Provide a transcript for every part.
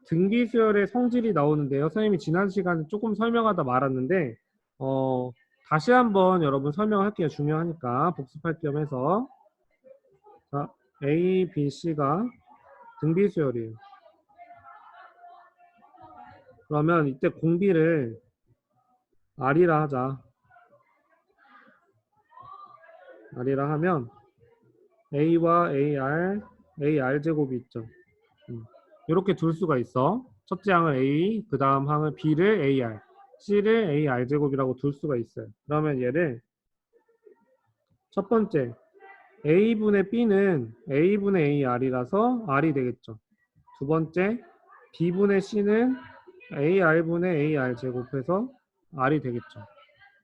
등비수열의 성질이 나오는데요. 선생님이 지난 시간에 조금 설명하다 말았는데 다시 한번 여러분 설명할게요. 중요하니까 복습할 겸 해서. 자, A, B, C가 등비수열이에요. 그러면 이때 공비를 R이라 하자. R이라 하면 A와 AR 제곱이 있죠. 이렇게 둘 수가 있어. 첫째 항을 A, 그 다음 항을 B를 AR, C를 AR 제곱이라고 둘 수가 있어요. 그러면 얘를 첫 번째 A분의 B는 A분의 AR이라서 R이 되겠죠. 두 번째 B분의 C는 AR분의 AR 제곱해서 R이 되겠죠.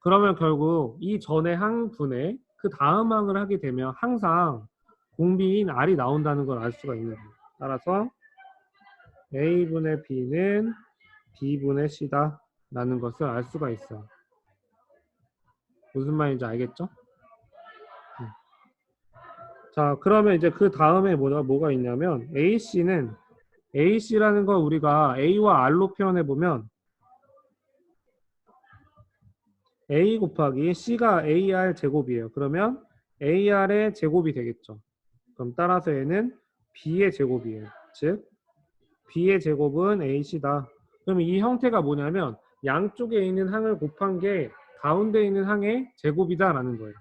그러면 결국 이 전에 항분의 그 다음 항을 하게 되면 항상 공비인 R이 나온다는 걸 알 수가 있는 거예요. 따라서 A분의 B는 B분의 C다 라는 것을 알 수가 있어요. 무슨 말인지 알겠죠? 자, 그러면 이제 그 다음에 뭐가 있냐면 AC라는 걸 우리가 A와 R로 표현해보면 A 곱하기 C가 AR 제곱이에요. 그러면 AR의 제곱이 되겠죠. 그럼 따라서 얘는 B의 제곱이에요. 즉 B의 제곱은 AC다. 그럼 이 형태가 뭐냐면 양쪽에 있는 항을 곱한 게 가운데 있는 항의 제곱이다 라는 거예요.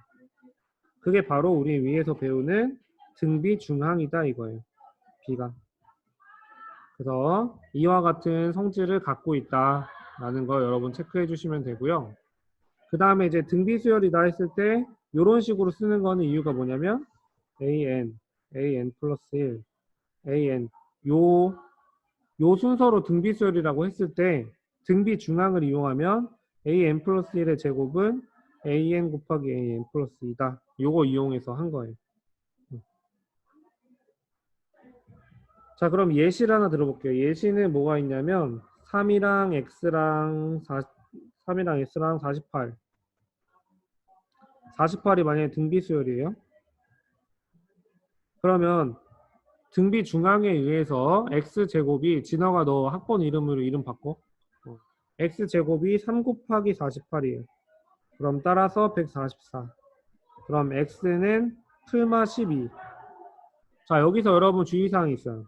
그게 바로 우리 위에서 배우는 등비 중항이다 이거예요. B가. 그래서 이와 같은 성질을 갖고 있다 라는 거 여러분 체크해 주시면 되고요. 그 다음에 이제 등비 수열이다 했을 때 이런 식으로 쓰는 거는 이유가 뭐냐면 AN 플러스 1, AN 요 순서로 등비 수열이라고 했을 때 등비 중항을 이용하면 AN 플러스 1의 제곱은 AN 곱하기 AN 플러스 2다. 요거 이용해서 한 거예요. 자, 그럼 예시를 하나 들어볼게요. 예시는 뭐가 있냐면 3이랑 X랑 48 48이 만약에 등비 수열이에요. 그러면 등비 중항에 의해서 X제곱이 진화가 너 학번 이름으로 이름 바꿔. X제곱이 3 곱하기 48이에요. 그럼 따라서 144. 그럼 X는 풀마 12. 자, 여기서 여러분 주의사항이 있어요.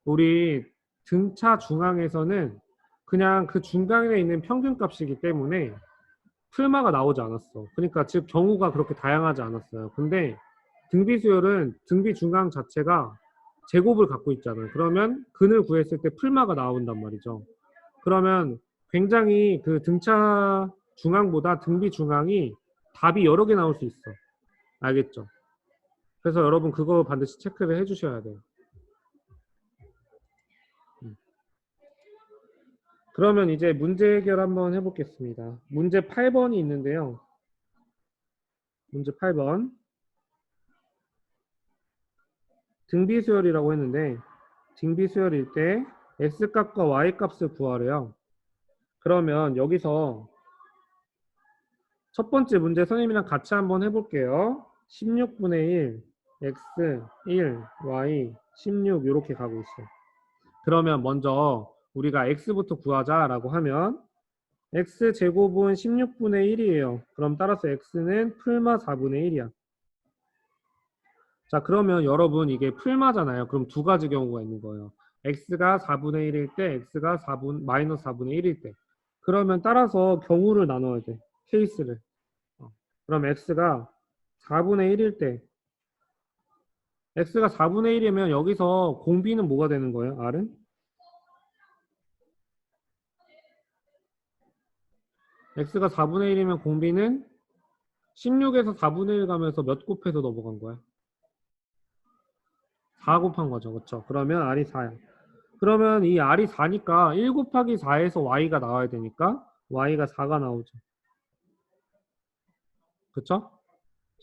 우리 등차 중앙에서는 그냥 그 중간에 있는 평균값이기 때문에 풀마가 나오지 않았어. 그러니까 즉 경우가 그렇게 다양하지 않았어요. 근데 등비수열은 등비 중앙 자체가 제곱을 갖고 있잖아요. 그러면 근을 구했을 때 풀마가 나온단 말이죠. 그러면 굉장히 그 등차 중앙보다 등비 중앙이 답이 여러 개 나올 수 있어. 알겠죠? 그래서 여러분 그거 반드시 체크를 해주셔야 돼요. 그러면 이제 문제 해결 한번 해보겠습니다. 문제 8번이 있는데요. 문제 8번. 등비수열이라고 했는데 등비수열일 때 x값과 y값을 구하래요. 그러면 여기서 첫 번째 문제 선생님이랑 같이 한번 해볼게요. 16분의 1 x 1 y 16 이렇게 가고 있어요. 그러면 먼저 우리가 x부터 구하자라고 하면 x제곱은 16분의 1이에요. 그럼 따라서 x는 풀마 4분의 1이야. 자, 그러면 여러분 이게 풀마잖아요. 그럼 두 가지 경우가 있는 거예요. x가 4분의 1일 때, x가 마이너스 4분의 1일 때. 그러면 따라서 경우를 나눠야 돼. 케이스를. 그럼 x가 4분의 1일 때, x가 4분의 1이면 여기서 공비는 뭐가 되는 거예요? r은? x가 4분의 1이면 공비는 16에서 4분의 1 가면서 몇 곱해서 넘어간 거야? 4 곱한 거죠. 그렇죠? 그러면 r이 4야. 그러면 이 r이 4니까 1 곱하기 4에서 y가 나와야 되니까 y가 4가 나오죠. 그쵸?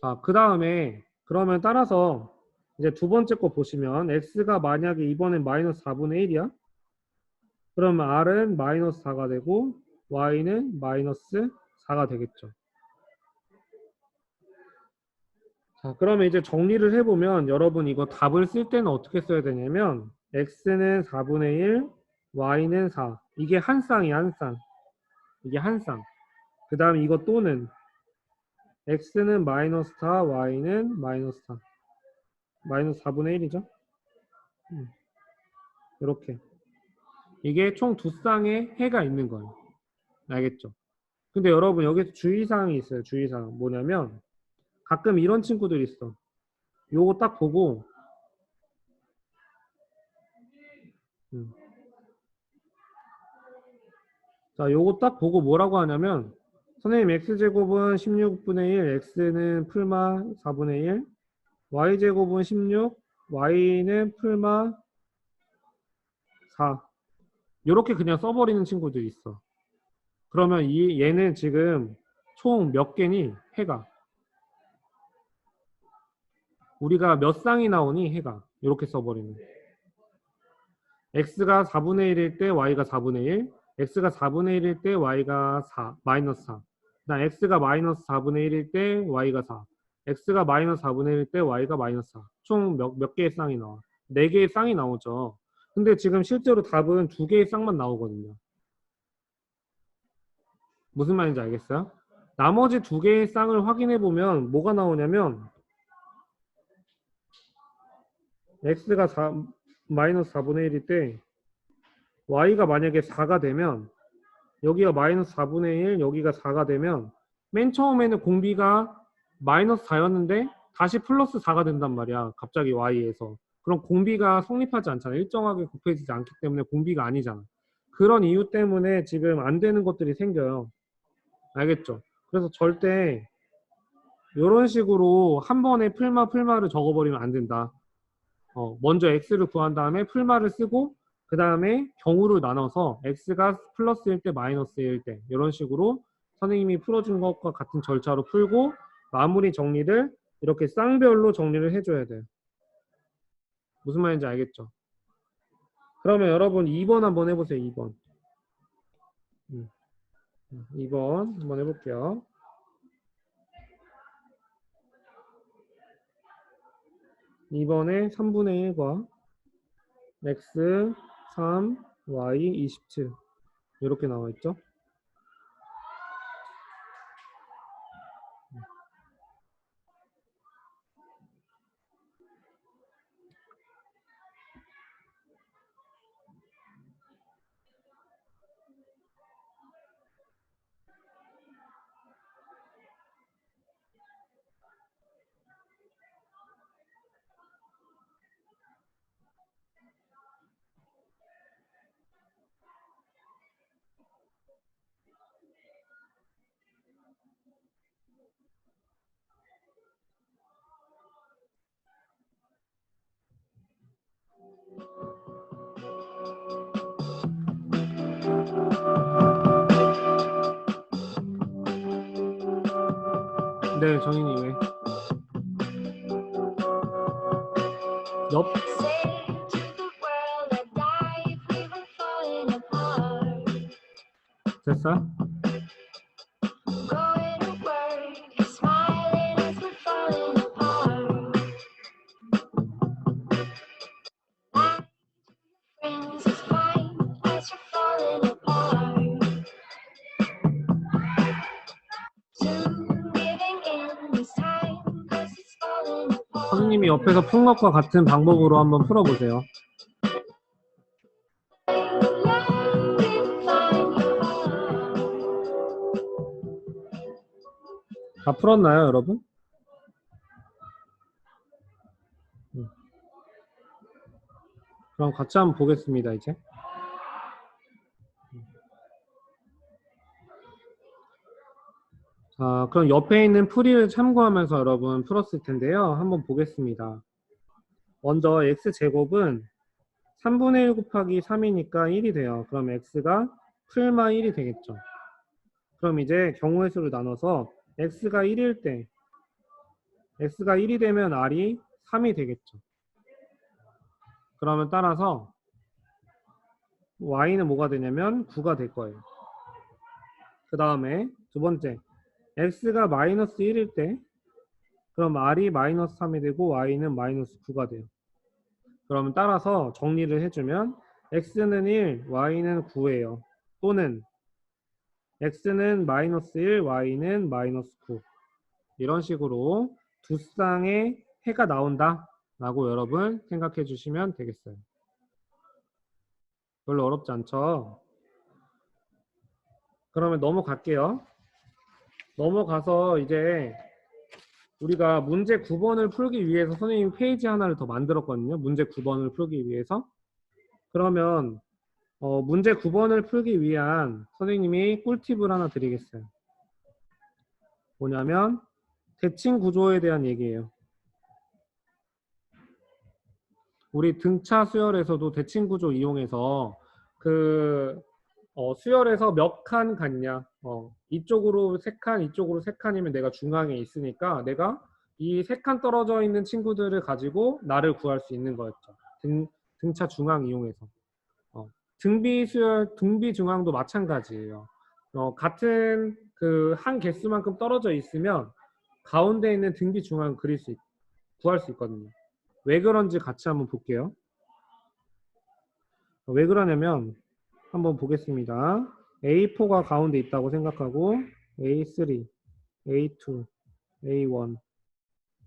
자, 그 다음에 그러면 따라서 이제 두 번째 거 보시면 x가 만약에 이번엔 마이너스 4분의 1이야? 그러면 r은 마이너스 4가 되고 y는 마이너스 4가 되겠죠. 자, 그러면 이제 정리를 해보면 여러분 이거 답을 쓸 때는 어떻게 써야 되냐면 x는 4분의 1, y는 4. 이게 한 쌍이야, 한 쌍. 이게 한 쌍. 그 다음 이거 또는 x는 마이너스 4, y는 마이너스 4. 마이너스 4분의 1이죠. 이렇게. 이게 총 두 쌍의 해가 있는 거예요. 알겠죠? 근데 여러분 여기서 주의사항이 있어요. 주의사항. 뭐냐면 가끔 이런 친구들이 있어. 요거 딱 보고 자, 요거 딱 보고 뭐라고 하냐면 선생님 x제곱은 16분의 1, x는 풀마 4분의 1, y제곱은 16, y는 풀마 4. 요렇게 그냥 써버리는 친구들이 있어. 그러면 얘는 지금 총 몇 개니? 해가. 우리가 몇 쌍이 나오니? 해가. 이렇게 써버리는. x가 4분의 1일 때 y가 4분의 1, x가 4분의 1일 때 y가 4, 마이너스 4. 그다음 x가 마이너스 4분의 1일 때 y가 4. x가 마이너스 4분의 1일 때 y가 마이너스 4. 총 몇 개의 쌍이 나와? 4개의 쌍이 나오죠. 근데 지금 실제로 답은 2개의 쌍만 나오거든요. 무슨 말인지 알겠어요? 나머지 2개의 쌍을 확인해 보면 뭐가 나오냐면 x가 마이너스 4분의 1일 때 y가 만약에 4가 되면 여기가 마이너스 4분의 1, 여기가 4가 되면 맨 처음에는 공비가 마이너스 4였는데 다시 플러스 4가 된단 말이야. 갑자기 y에서. 그럼 공비가 성립하지 않잖아. 일정하게 곱해지지 않기 때문에 공비가 아니잖아. 그런 이유 때문에 지금 안 되는 것들이 생겨요. 알겠죠? 그래서 절대 이런 식으로 한 번에 풀마를 적어버리면 안 된다. 먼저 x를 구한 다음에 풀마를 쓰고 그 다음에 경우를 나눠서 x가 플러스일 때 마이너스일 때 이런 식으로 선생님이 풀어준 것과 같은 절차로 풀고 마무리 정리를 이렇게 쌍별로 정리를 해줘야 돼요. 무슨 말인지 알겠죠? 그러면 여러분 2번 한번 해보세요. 2번 2번 한번 해볼게요. 2번에 3분의 1과 x 3, y 27 이렇게 나와 있죠. 네, 정인이 왜? 옆? 됐어? 선생님이 옆에서 푼 것과 같은 방법으로 한번 풀어보세요. 다 풀었나요, 여러분? 그럼 같이 한번 보겠습니다, 이제. 자, 그럼 옆에 있는 풀이를 참고하면서 여러분 풀었을 텐데요. 한번 보겠습니다. 먼저 x제곱은 3분의 1 곱하기 3이니까 1이 돼요. 그럼 x가 풀마 1이 되겠죠. 그럼 이제 경우의 수를 나눠서 x가 1일 때 x가 1이 되면 r이 3이 되겠죠. 그러면 따라서 y는 뭐가 되냐면 9가 될 거예요. 그 다음에 두 번째 x가 마이너스 1일 때 그럼 r이 마이너스 3이 되고 y는 마이너스 9가 돼요. 그러면 따라서 정리를 해주면 x는 1, y는 9예요. 또는 x는 마이너스 1, y는 마이너스 9. 이런 식으로 두 쌍의 해가 나온다 라고 여러분 생각해 주시면 되겠어요. 별로 어렵지 않죠? 그러면 넘어갈게요. 넘어가서 이제 우리가 문제 9번을 풀기 위해서 선생님 페이지 하나를 더 만들었거든요. 문제 9번을 풀기 위해서. 그러면 문제 9번을 풀기 위한 선생님이 꿀팁을 하나 드리겠어요. 뭐냐면 대칭 구조에 대한 얘기예요. 우리 등차 수열에서도 대칭 구조 이용해서 그 수열에서 몇 칸 갔냐, 이쪽으로 3칸, 이쪽으로 3칸이면 내가 중앙에 있으니까 내가 이 3칸 떨어져 있는 친구들을 가지고 나를 구할 수 있는 거였죠. 등차 중앙 이용해서. 등비 수열, 등비 중앙도 마찬가지예요. 같은 그 한 개수만큼 떨어져 있으면 가운데 있는 등비 중앙을 구할 수 있거든요. 왜 그런지 같이 한번 볼게요. 왜 그러냐면 한번 보겠습니다. A4가 가운데 있다고 생각하고 A3, A2, A1,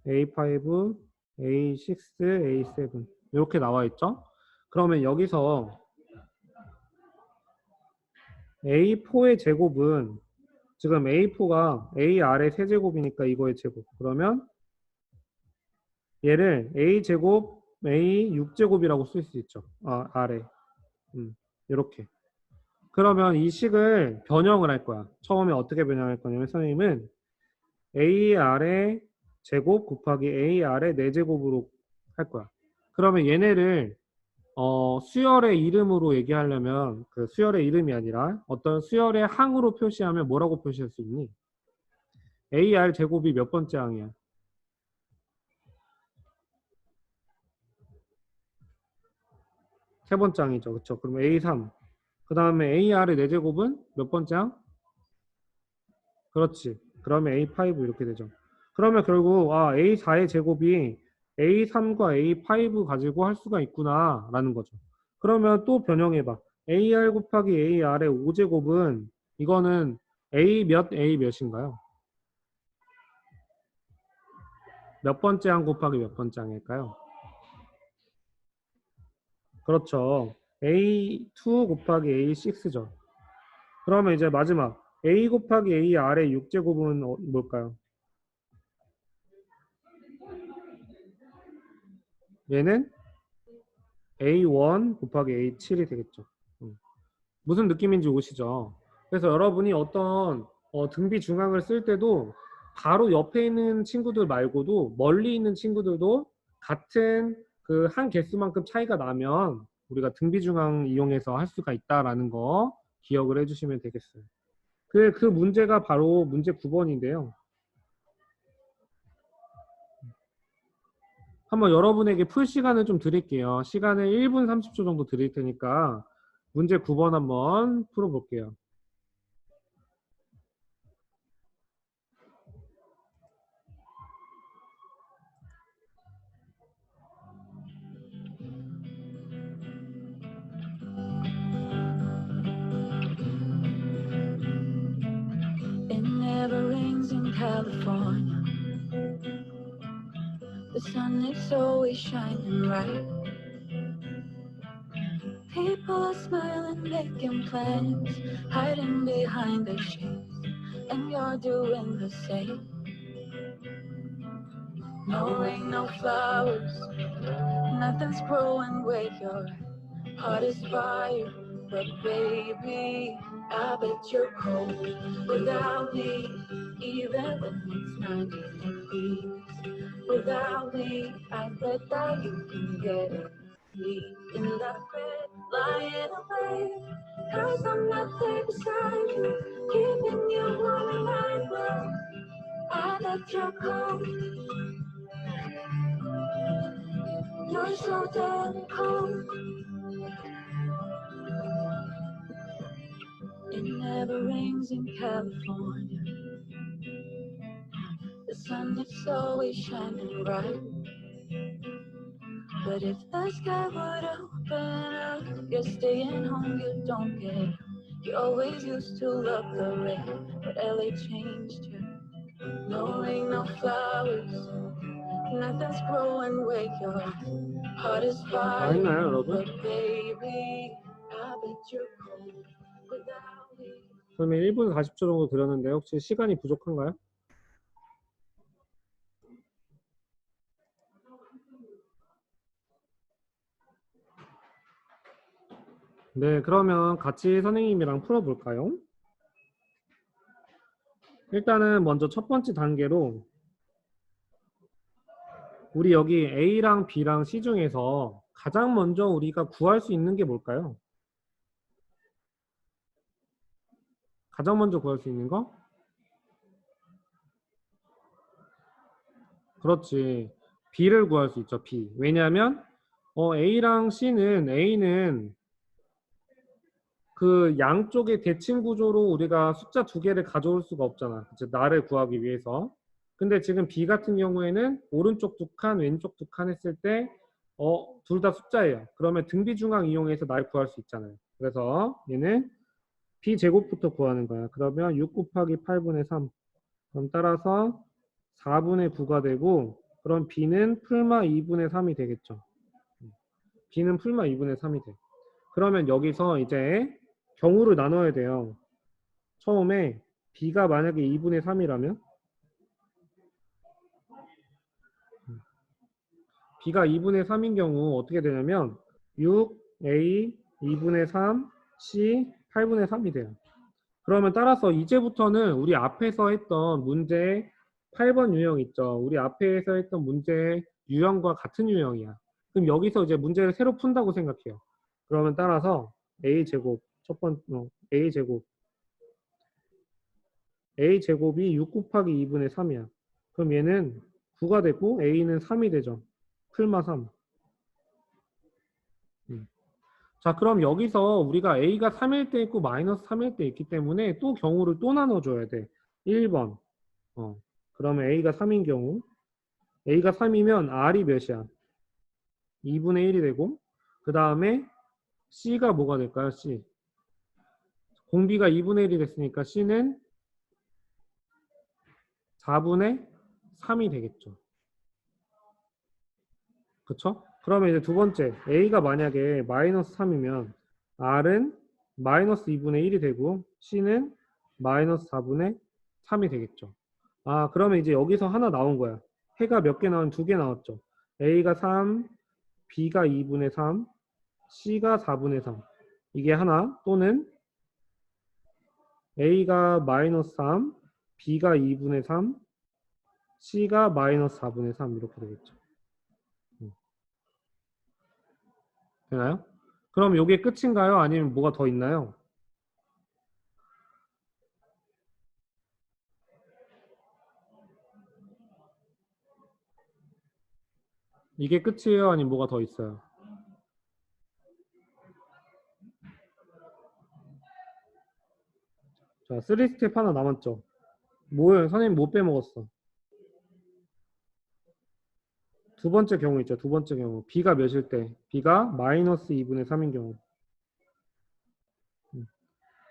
A5, A6, A7 이렇게 나와 있죠. 그러면 여기서 A4의 제곱은 지금 A4가 A 아래 세제곱이니까 이거의 제곱. 그러면 얘를 A제곱, A6제곱이라고 쓸 수 있죠. 아래. 이렇게. 그러면 이 식을 변형을 할 거야. 처음에 어떻게 변형할 거냐면 선생님은 A 아래 제곱 곱하기 A 아래 4제곱으로 할 거야. 그러면 얘네를 수열의 이름으로 얘기하려면 그 수열의 이름이 아니라 어떤 수열의 항으로 표시하면 뭐라고 표시할 수 있니? AR 제곱이 몇 번째 항이야? 세 번째 항이죠. 그렇죠? 그럼 A3. 그 다음에 AR의 4제곱은 몇 번째 항? 그렇지. 그러면 A5 이렇게 되죠. 그러면 결국 A4의 제곱이 A3과 A5 가지고 할 수가 있구나 라는 거죠. 그러면 또 변형해봐. AR 곱하기 AR의 5제곱은 이거는 A 몇인가요? 몇 번째 항 곱하기 몇 번째 항일까요? 그렇죠. A2 곱하기 A6죠. 그러면 이제 마지막 A 곱하기 AR의 6제곱은 뭘까요? 얘는 A1 곱하기 A7이 되겠죠. 무슨 느낌인지 오시죠? 그래서 여러분이 어떤 등비 중앙을 쓸 때도 바로 옆에 있는 친구들 말고도 멀리 있는 친구들도 같은 그 한 개수만큼 차이가 나면 우리가 등비 중앙 이용해서 할 수가 있다라는 거 기억을 해주시면 되겠어요. 그 문제가 바로 문제 9번인데요. 한번 여러분에게 풀 시간을 좀 드릴게요. 시간을 1분 30초 정도 드릴 테니까 문제 9번 한번 풀어볼게요. It never rains in California. The sun is always shining bright. People are smiling, making plans, hiding behind their shades, and you're doing the same. No rain, no flowers, nothing's growing where your heart is fire. But baby, I bet you're cold without me, even when it's 90 degrees. Without me, I bet that you can get it. In the bed, lying awake, 'cause I'm not there beside you, keeping you warm in my world. I bet you're cold, you're so damn cold. It never rains in California. The sun is always shining bright. But if the sky would open up, you're staying home, you don't get. You always used to love the rain, but LA changed you. No rain, no flowers, nothing's growing where your heart is 다 fire. 했나요, 여러분? But baby, I bet you're cold without me. 그러면 1분 40초 정도 드렸는데 혹시 시간이 부족한가요? 네, 그러면 같이 선생님이랑 풀어볼까요? 일단은 먼저 첫 번째 단계로 우리 여기 A랑 B랑 C 중에서 가장 먼저 우리가 구할 수 있는 게 뭘까요? 가장 먼저 구할 수 있는 거? 그렇지. B를 구할 수 있죠, B. 왜냐하면 A랑 A는 그 양쪽의 대칭 구조로 우리가 숫자 두 개를 가져올 수가 없잖아. 그치? 나를 구하기 위해서. 근데 지금 B 같은 경우에는 오른쪽 두 칸, 왼쪽 두 칸 했을 때 둘 다 숫자예요. 그러면 등비중앙 이용해서 날 구할 수 있잖아요. 그래서 얘는 B제곱부터 구하는 거야. 그러면 6 곱하기 8분의 3. 그럼 따라서 4분의 9가 되고, 그럼 B는 풀마 2분의 3이 되겠죠. B는 풀마 2분의 3이 돼. 그러면 여기서 이제 경우를 나눠야 돼요. 처음에 B가 만약에 2분의 3이라면 B가 2분의 3인 경우 어떻게 되냐면 6A 2분의 3 C 8분의 3이 돼요. 그러면 따라서 이제부터는 우리 앞에서 했던 문제 8번 유형 있죠. 우리 앞에서 했던 문제 유형과 같은 유형이야. 그럼 여기서 이제 문제를 새로 푼다고 생각해요. 그러면 따라서 A제곱 첫 번째 A제곱이 6 곱하기 2분의 3이야. 그럼 얘는 9가 되고 A는 3이 되죠. 풀마 3. 자, 그럼 여기서 우리가 A가 3일 때 있고 마이너스 3일 때 있기 때문에 또 경우를 또 나눠줘야 돼. 1번. 그러면 A가 3인 경우 A가 3이면 R이 몇이야? 2분의 1이 되고 그 다음에 C가 뭐가 될까요? C. 공비가 2분의 1이 됐으니까 C는 4분의 3이 되겠죠. 그쵸? 그러면 이제 두 번째 A가 만약에 마이너스 3이면 R은 마이너스 2분의 1이 되고 C는 마이너스 4분의 3이 되겠죠. 아, 그러면 이제 여기서 하나 나온 거야. 해가 몇 개 나온? 두 개 나왔죠. A가 3, B가 2분의 3, C가 4분의 3. 이게 하나 또는 A가 마이너스 3, B가 2분의 3, C가 마이너스 4분의 3 이렇게 되겠죠. 되나요? 그럼 이게 끝인가요? 아니면 뭐가 더 있나요? 이게 끝이에요? 아니면 뭐가 더 있어요? 자, 3스텝 하나 남았죠? 뭐예요? 선생님 못 빼먹었어. 두 번째 경우 있죠. 두 번째 경우. B가 몇일 때? B가 마이너스 2분의 3인 경우.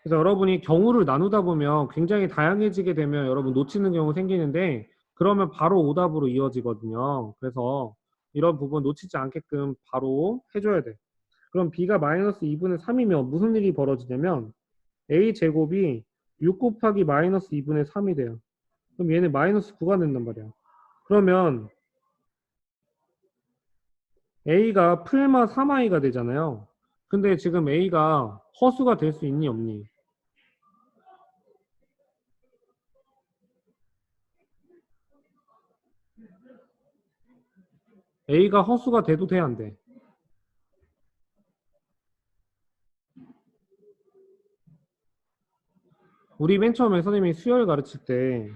그래서 여러분이 경우를 나누다 보면 굉장히 다양해지게 되면 여러분 놓치는 경우 생기는데 그러면 바로 오답으로 이어지거든요. 그래서 이런 부분 놓치지 않게끔 바로 해줘야 돼. 그럼 B가 마이너스 2분의 3이면 무슨 일이 벌어지냐면 A제곱이 6 곱하기 마이너스 2분의 3이 돼요. 그럼 얘는 마이너스 9가 된단 말이야. 그러면 A가 풀마 3i가 되잖아요. 근데 지금 A가 허수가 될 수 있니 없니? A가 허수가 돼도 돼, 안 돼? 우리 맨 처음에 선생님이 수열 가르칠 때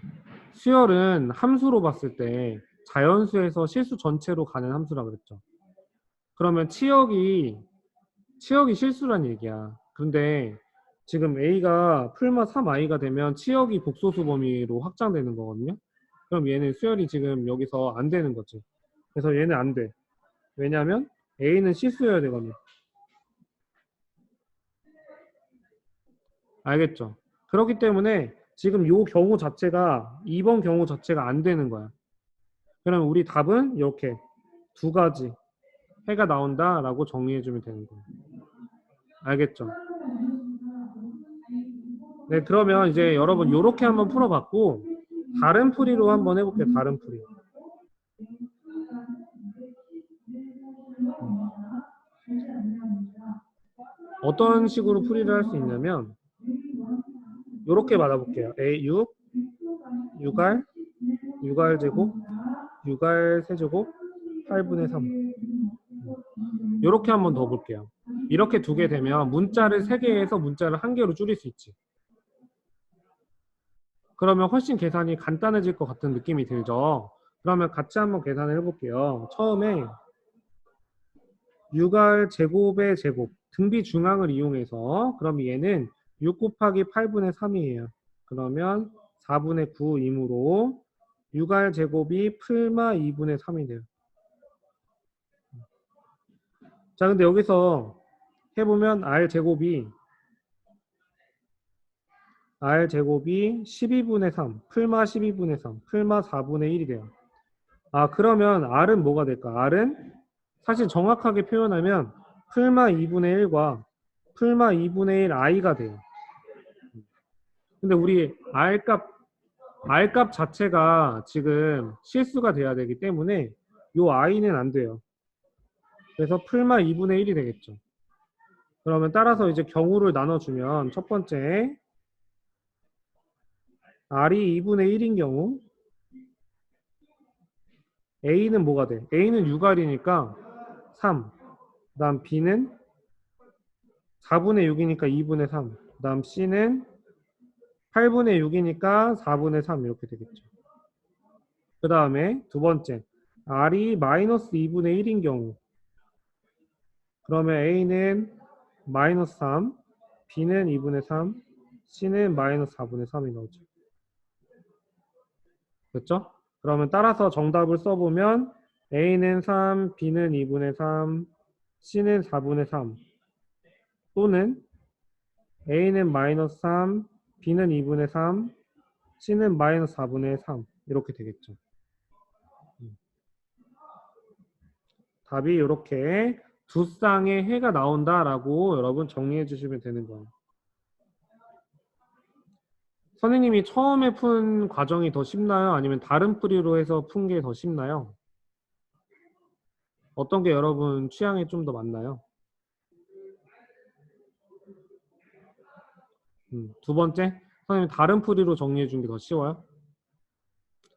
수열은 함수로 봤을 때 자연수에서 실수 전체로 가는 함수라 그랬죠. 그러면 치역이 실수란 얘기야. 그런데 지금 A가 풀마 3i가 되면 치역이 복소수 범위로 확장되는 거거든요. 그럼 얘는 수열이 지금 여기서 안 되는 거지. 그래서 얘는 안 돼. 왜냐하면 A는 실수여야 되거든요. 알겠죠? 그렇기 때문에 지금 요 경우 자체가 2번 경우 자체가 안 되는 거야. 그럼 우리 답은 이렇게 두 가지 해가 나온다라고 정리해주면 되는 거예요. 알겠죠? 네, 그러면 이제 여러분 이렇게 한번 풀어봤고 다른 풀이로 한번 해볼게요. 다른 풀이. 어떤 식으로 풀이를 할 수 있냐면 이렇게 받아볼게요. A 6, 6R, 6R 제곱, 6R 세제곱, 8분의 3. 이렇게 한번 더 볼게요. 이렇게 두게 되면 문자를 3개에서 문자를 1개로 줄일 수 있지. 그러면 훨씬 계산이 간단해질 것 같은 느낌이 들죠. 그러면 같이 한번 계산을 해볼게요. 처음에 6R 제곱의 제곱, 등비 중앙을 이용해서 그럼 얘는 6 곱하기 8분의 3이에요. 그러면 4분의 9이므로 6R 제곱이 풀마 2분의 3이 돼요. 자, 근데 여기서 해보면 R 제곱이 12분의 3, 풀마 12분의 3, 풀마 4분의 1이 돼요. 아, 그러면 R은 뭐가 될까? R은 사실 정확하게 표현하면 풀마 2분의 1과 풀마 2분의 1 I가 돼요. 근데 우리 R값 자체가 지금 실수가 돼야 되기 때문에 요 I는 안 돼요. 그래서 풀마 2분의 1이 되겠죠. 그러면 따라서 이제 경우를 나눠주면 첫 번째 R이 2분의 1인 경우 A는 뭐가 돼? A는 6R이니까 3. 그 다음 B는 4분의 6이니까 2분의 3. 그 다음 C는 8분의 6이니까 4분의 3 이렇게 되겠죠. 그 다음에 두 번째 R이 마이너스 2분의 1인 경우 그러면 A는 마이너스 3, B는 2분의 3, C는 마이너스 4분의 3이 나오죠. 됐죠? 그러면 따라서 정답을 써보면 A는 3, B는 2분의 3, C는 4분의 3 또는 A는 마이너스 3, B는 2분의 3, C는 마이너스 4분의 3 이렇게 되겠죠. 답이 이렇게 두 쌍의 해가 나온다라고 여러분 정리해 주시면 되는 거예요. 선생님이 처음에 푼 과정이 더 쉽나요? 아니면 다른 풀이로 해서 푼 게 더 쉽나요? 어떤 게 여러분 취향에 좀 더 맞나요? 두 번째, 선생님 다른 풀이로 정리해 준 게 더 쉬워요?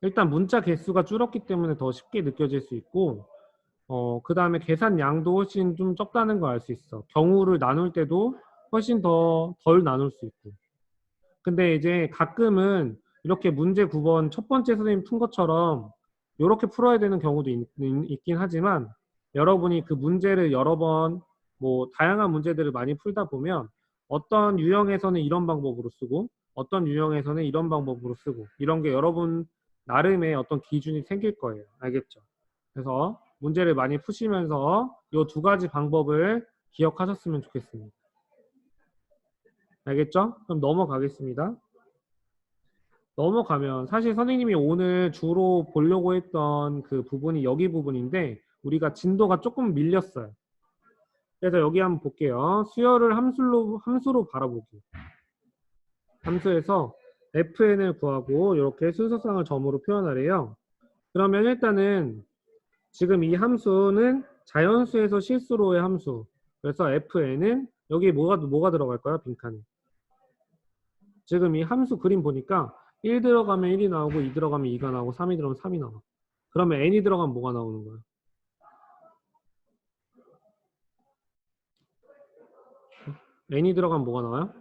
일단 문자 개수가 줄었기 때문에 더 쉽게 느껴질 수 있고 그 다음에 계산 양도 훨씬 좀 적다는 걸 알 수 있어. 경우를 나눌 때도 훨씬 더 덜 나눌 수 있고. 근데 이제 가끔은 이렇게 문제 9번 첫 번째 선생님 푼 것처럼 이렇게 풀어야 되는 경우도 있긴 하지만 여러분이 그 문제를 여러 번 뭐 다양한 문제들을 많이 풀다 보면 어떤 유형에서는 이런 방법으로 쓰고 어떤 유형에서는 이런 방법으로 쓰고 이런 게 여러분 나름의 어떤 기준이 생길 거예요. 알겠죠? 그래서 문제를 많이 푸시면서 이 두 가지 방법을 기억하셨으면 좋겠습니다. 알겠죠? 그럼 넘어가겠습니다. 넘어가면 사실 선생님이 오늘 주로 보려고 했던 그 부분이 여기 부분인데 우리가 진도가 조금 밀렸어요. 그래서 여기 한번 볼게요. 수열을 함수로 바라보기. 함수에서 fn을 구하고 이렇게 순서상을 점으로 표현하래요. 그러면 일단은 지금 이 함수는 자연수에서 실수로의 함수. 그래서 fn은 여기 뭐가 들어갈까요? 빈칸에. 지금 이 함수 그림 보니까 1 들어가면 1이 나오고 2 들어가면 2가 나오고 3이 들어가면 3이 나와. 그러면 n이 들어가면 뭐가 나오는 거야? n이 들어가면 뭐가 나와요?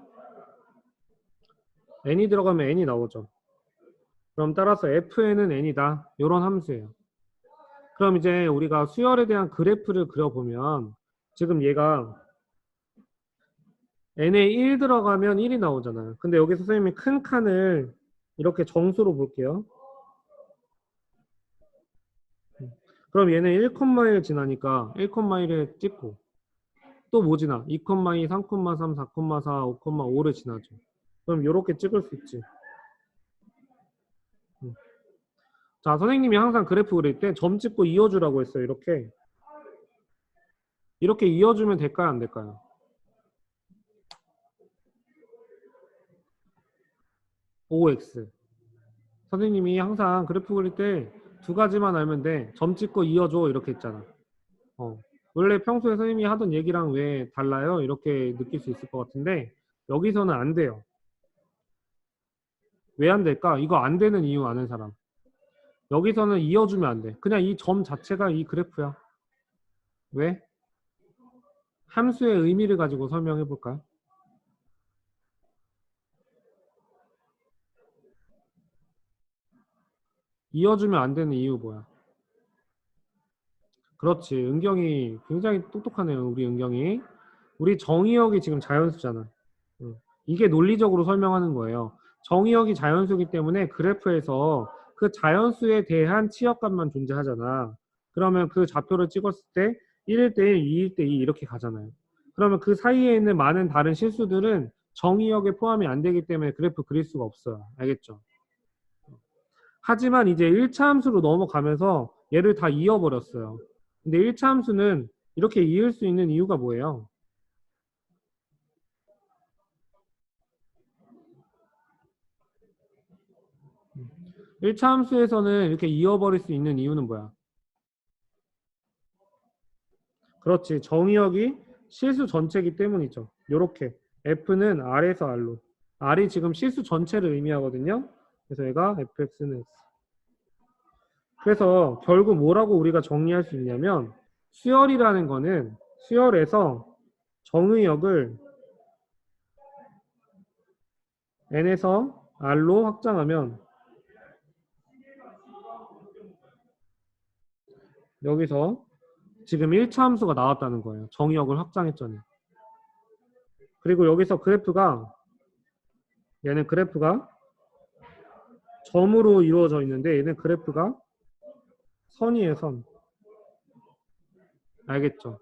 n이 들어가면 n이 나오죠. 그럼 따라서 fn은 n이다. 이런 함수예요. 그럼 이제 우리가 수열에 대한 그래프를 그려보면 지금 얘가 n에 1 들어가면 1이 나오잖아요. 근데 여기 선생님이 큰 칸을 이렇게 정수로 볼게요. 그럼 얘는 1,1 지나니까 1,1에 찍고 또 뭐 지나? 2,2, 3,3, 4,4, 5,5를 지나죠. 그럼 요렇게 찍을 수 있지. 자, 선생님이 항상 그래프 그릴 때 점 찍고 이어주라고 했어요. 이렇게 이어주면 될까요? 안 될까요? OX. 선생님이 항상 그래프 그릴 때 두 가지만 알면 돼. 점 찍고 이어줘. 이렇게 했잖아. 원래 평소에 선생님이 하던 얘기랑 왜 달라요? 이렇게 느낄 수 있을 것 같은데 여기서는 안 돼요. 왜 안 될까? 이거 안 되는 이유 아는 사람. 여기서는 이어주면 안 돼. 그냥 이 점 자체가 이 그래프야. 왜? 함수의 의미를 가지고 설명해 볼까요? 이어주면 안 되는 이유 뭐야? 그렇지. 은경이 굉장히 똑똑하네요. 우리 은경이. 우리 정의역이 지금 자연수잖아. 응. 이게 논리적으로 설명하는 거예요. 정의역이 자연수이기 때문에 그래프에서 그 자연수에 대한 치역값만 존재하잖아. 그러면 그 좌표를 찍었을 때 1일 때 1, 2일 때 2 이렇게 가잖아요. 그러면 그 사이에 있는 많은 다른 실수들은 정의역에 포함이 안 되기 때문에 그래프 그릴 수가 없어요. 알겠죠? 하지만 이제 1차 함수로 넘어가면서 얘를 다 이어버렸어요. 근데 1차 함수는 이렇게 이을 수 있는 이유가 뭐예요? 1차 함수에서는 이렇게 이어버릴 수 있는 이유는 뭐야? 그렇지. 정의역이 실수 전체이기 때문이죠. 요렇게 F는 R에서 R로. R이 지금 실수 전체를 의미하거든요. 그래서 얘가 fx는 x. 그래서 결국 뭐라고 우리가 정리할 수 있냐면 수열이라는 거는 수열에서 정의역을 n에서 r로 확장하면 여기서 지금 1차 함수가 나왔다는 거예요. 정의역을 확장했잖아요. 그리고 여기서 그래프가 얘는 그래프가 점으로 이루어져 있는데 얘는 그래프가 선이에요, 선. 알겠죠?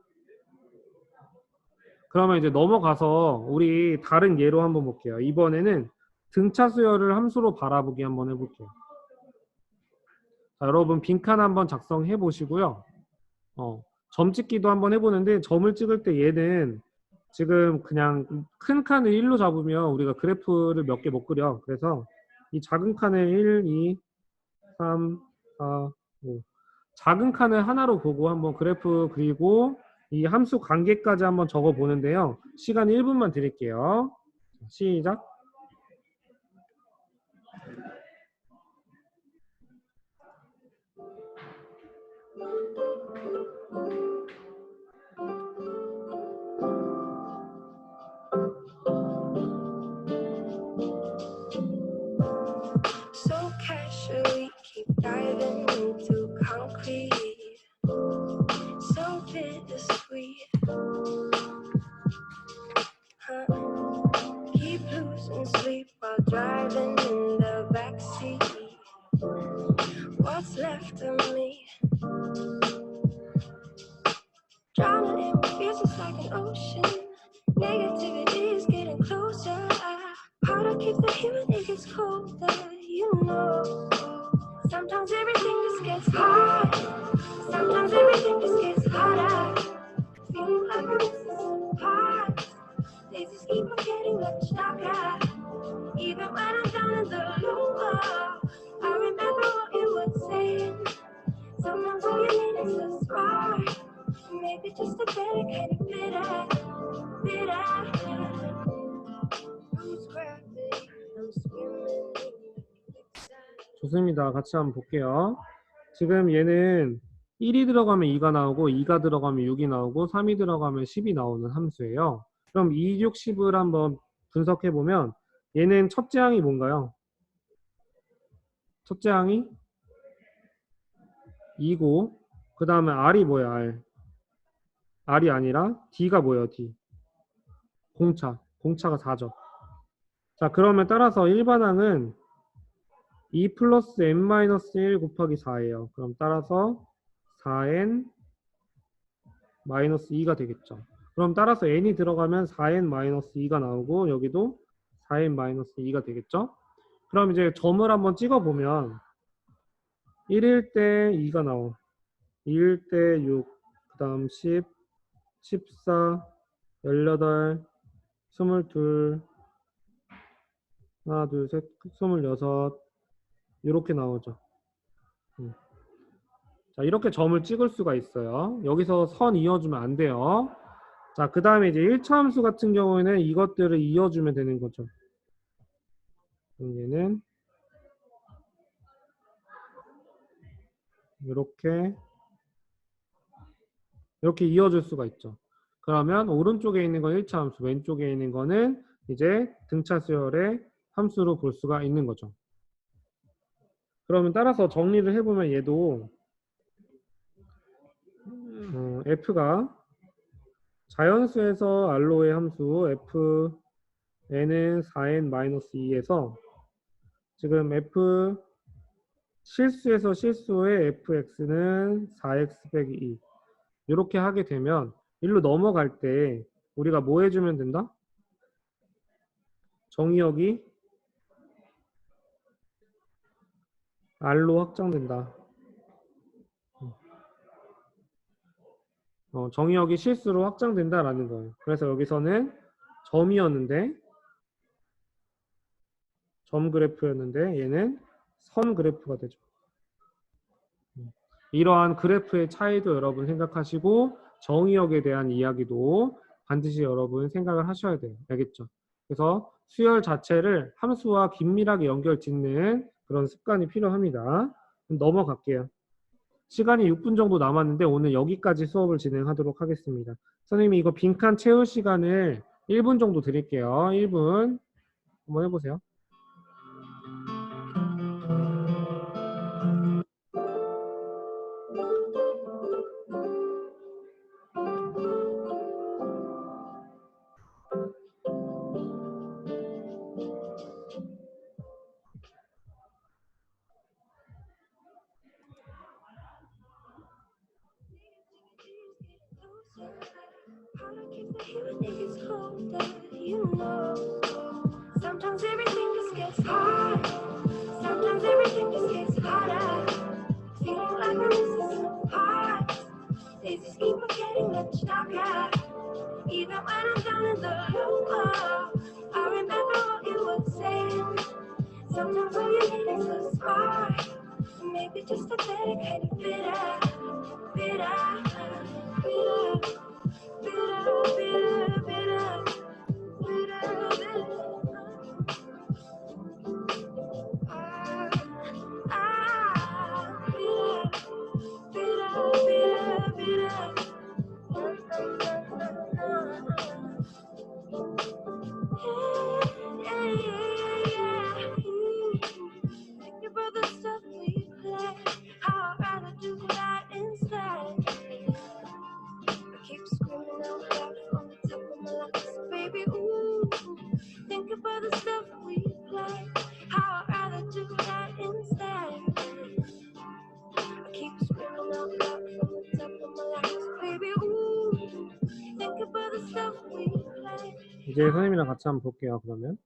그러면 이제 넘어가서 우리 다른 예로 한번 볼게요. 이번에는 등차 수열을 함수로 바라보기 한번 해볼게요. 자, 여러분 빈칸 한번 작성해 보시고요. 점 찍기도 한번 해보는데 점을 찍을 때 얘는 지금 그냥 큰 칸을 1로 잡으면 우리가 그래프를 몇 개 못 그려. 그래서 이 작은 칸을 1, 2, 3, 4, 5 작은 칸을 하나로 보고 한번 그래프 그리고 이 함수 관계까지 한번 적어 보는데요. 시간 1분만 드릴게요. 시작. So casually keep diving into concrete. So bittersweet. Huh? Keep losing sleep while driving in the backseat. What's left of me? Drowning in fears, it's like an ocean. Negativity is getting closer. Hard to keep the heat when it gets colder. You know, sometimes everything just gets hard. Sometimes everything just gets harder. Feeling like we're missing parts. They just keep on getting much darker. Even when I'm down in the lower, I remember what you were saying. Sometimes all you need is a spark. Maybe just a better kind of bitter. Who's gravity? I'm swimming in the quicksand. 좋습니다. 같이 한번 볼게요. 지금 얘는 1이 들어가면 2가 나오고 2가 들어가면 6이 나오고 3이 들어가면 10이 나오는 함수예요. 그럼 2, 6, 10을 한번 분석해 보면 얘는 첫째 항이 뭔가요? 첫째 항이 2고 그 다음에 R이 뭐야? R. R이 아니라 D가 뭐예요? D. 공차가 4죠. 자, 그러면 따라서 일반항은 2 플러스 n 마이너스 1 곱하기 4예요. 그럼 따라서 4n 마이너스 2가 되겠죠. 그럼 따라서 n이 들어가면 4n 마이너스 2가 나오고 여기도 4n 마이너스 2가 되겠죠. 그럼 이제 점을 한번 찍어보면 1일 때 2가 나와. 2일 때 6, 그 다음 10, 14, 18, 22, 하나, 둘, 셋, 26 이렇게 나오죠. 자, 이렇게 점을 찍을 수가 있어요. 여기서 선 이어주면 안 돼요. 자, 그 다음에 이제 1차 함수 같은 경우에는 이것들을 이어주면 되는 거죠. 그럼 얘는 이렇게 이어줄 수가 있죠. 그러면 오른쪽에 있는 건 1차 함수, 왼쪽에 있는 거는 이제 등차 수열의 함수로 볼 수가 있는 거죠. 그러면 따라서 정리를 해보면 얘도 f가 자연수에서 r로의 함수 fn은 4n-2에서 지금 f 실수에서 실수의 fx는 4x 빼기 2 이렇게 하게 되면 일로 넘어갈 때 우리가 뭐 해주면 된다? 정의역이 r로 확장된다. 정의역이 실수로 확장된다라는 거예요. 그래서 여기서는 점이었는데 점 그래프였는데 얘는 선 그래프가 되죠. 이러한 그래프의 차이도 여러분 생각하시고 정의역에 대한 이야기도 반드시 여러분 생각을 하셔야 돼요. 알겠죠? 그래서 수열 자체를 함수와 긴밀하게 연결 짓는 그런 습관이 필요합니다. 그럼 넘어갈게요. 시간이 6분 정도 남았는데 오늘 여기까지 수업을 진행하도록 하겠습니다. 선생님이 이거 빈칸 채울 시간을 1분 정도 드릴게요. 1분 한번 해보세요. Sometimes everything just gets hard. Sometimes everything just gets harder. Feeling like we're missing some parts. They just keep on getting much darker. Even when I'm down in the low, I remember what you were saying. Sometimes all you need is a spark. Maybe just a better kind of bitter, bitter, bitter, bitter, bitter, bitter. Think about the stuff we play. How I'd rather do that instead. I keep screaming out loud from the top of my lungs, baby, ooh. Think about the stuff we play. How I'd rather do that instead. I keep screaming out loud from the top of my lungs, baby, ooh. Think about the stuff we play. 이제 선생님이랑 같이 한번 볼게요. 그러면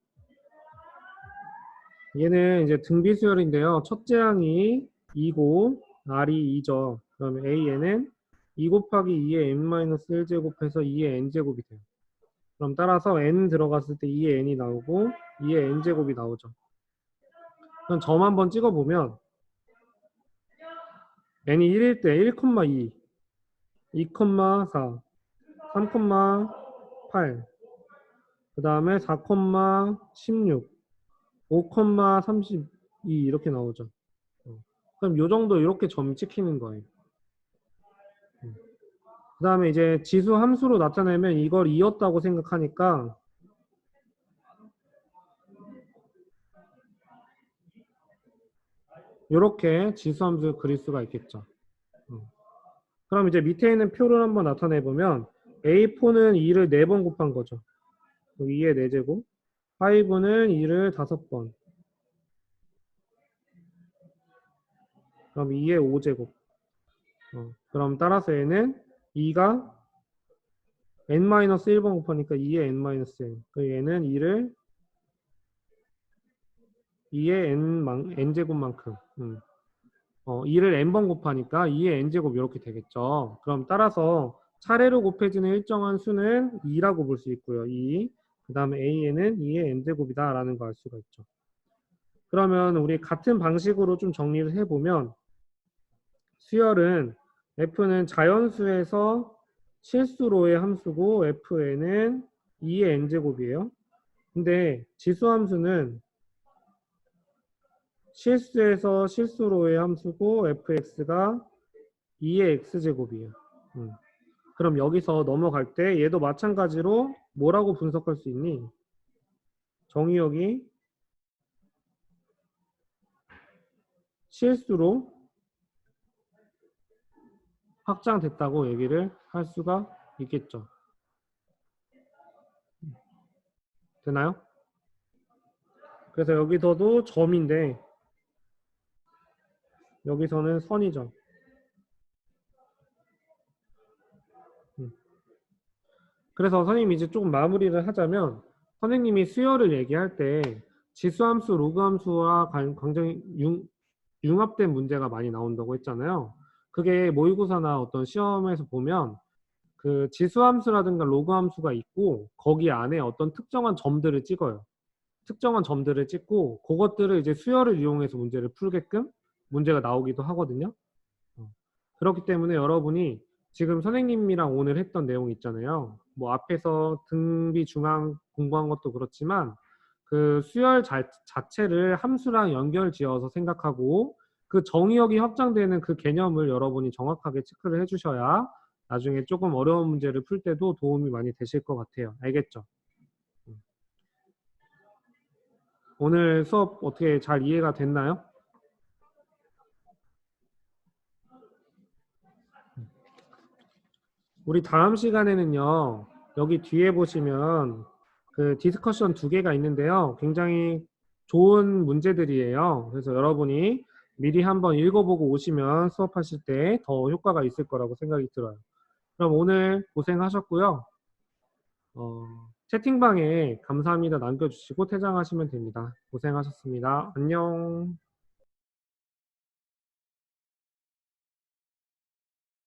얘는 이제 등비 수열인데요. 첫째 항이 2고 r이 2죠. 그러면 a는 2 곱하기 2의 n-1제곱해서 2의 n제곱이 돼요. 그럼 따라서 n 들어갔을 때 2의 n이 나오고 2의 n제곱이 나오죠. 그럼 점 한번 찍어보면 n이 1일 때 1,2, 2,4, 3,8, 그 다음에 4,16, 5,32 이렇게 나오죠. 그럼 요 정도 이렇게 점 찍히는 거예요. 그 다음에 이제 지수 함수로 나타내면 이걸 이었다고 생각하니까 이렇게 지수 함수를 그릴 수가 있겠죠. 그럼 이제 밑에 있는 표를 한번 나타내 보면 A4는 2를 4번 곱한 거죠. 2의 4제곱. 5는 2를 5번. 그럼 2의 5제곱. 그럼 따라서 얘는 2가 n-1번 곱하니까 2의 n-n. 그 얘는 2를 2의 n제곱만큼. 2를 n번 곱하니까 2의 n제곱 이렇게 되겠죠. 그럼 따라서 차례로 곱해지는 일정한 수는 2라고 볼 수 있고요. 2. 그 다음에 a는 2의 n제곱이다 라는 거 알 수가 있죠. 그러면 우리 같은 방식으로 좀 정리를 해보면 수열은 f는 자연수에서 실수로의 함수고 fn은 2의 n제곱이에요. 근데 지수함수는 실수에서 실수로의 함수고 fx가 2의 x제곱이에요. 그럼 여기서 넘어갈 때 얘도 마찬가지로 뭐라고 분석할 수 있니? 정의역이 실수로 확장됐다고 얘기를 할 수가 있겠죠. 되나요? 그래서 여기서도 점인데 여기서는 선이죠. 그래서 선생님이 이제 조금 마무리를 하자면 선생님이 수열을 얘기할 때 지수함수, 로그함수와 굉장히 융합된 문제가 많이 나온다고 했잖아요. 그게 모의고사나 어떤 시험에서 보면 그 지수함수라든가 로그함수가 있고 거기 안에 어떤 특정한 점들을 찍어요. 특정한 점들을 찍고 그것들을 이제 수열을 이용해서 문제를 풀게끔 문제가 나오기도 하거든요. 그렇기 때문에 여러분이 지금 선생님이랑 오늘 했던 내용 있잖아요. 뭐 앞에서 등비 중앙 공부한 것도 그렇지만 그 수열 자체를 함수랑 연결 지어서 생각하고 그 정의역이 확장되는 그 개념을 여러분이 정확하게 체크를 해주셔야 나중에 조금 어려운 문제를 풀 때도 도움이 많이 되실 것 같아요. 알겠죠? 오늘 수업 어떻게 잘 이해가 됐나요? 우리 다음 시간에는요, 여기 뒤에 보시면 그 디스커션 2개가 있는데요. 굉장히 좋은 문제들이에요. 그래서 여러분이 미리 한번 읽어보고 오시면 수업하실 때 더 효과가 있을 거라고 생각이 들어요. 그럼 오늘 고생하셨고요. 채팅방에 감사합니다 남겨주시고 퇴장하시면 됩니다. 고생하셨습니다. 안녕.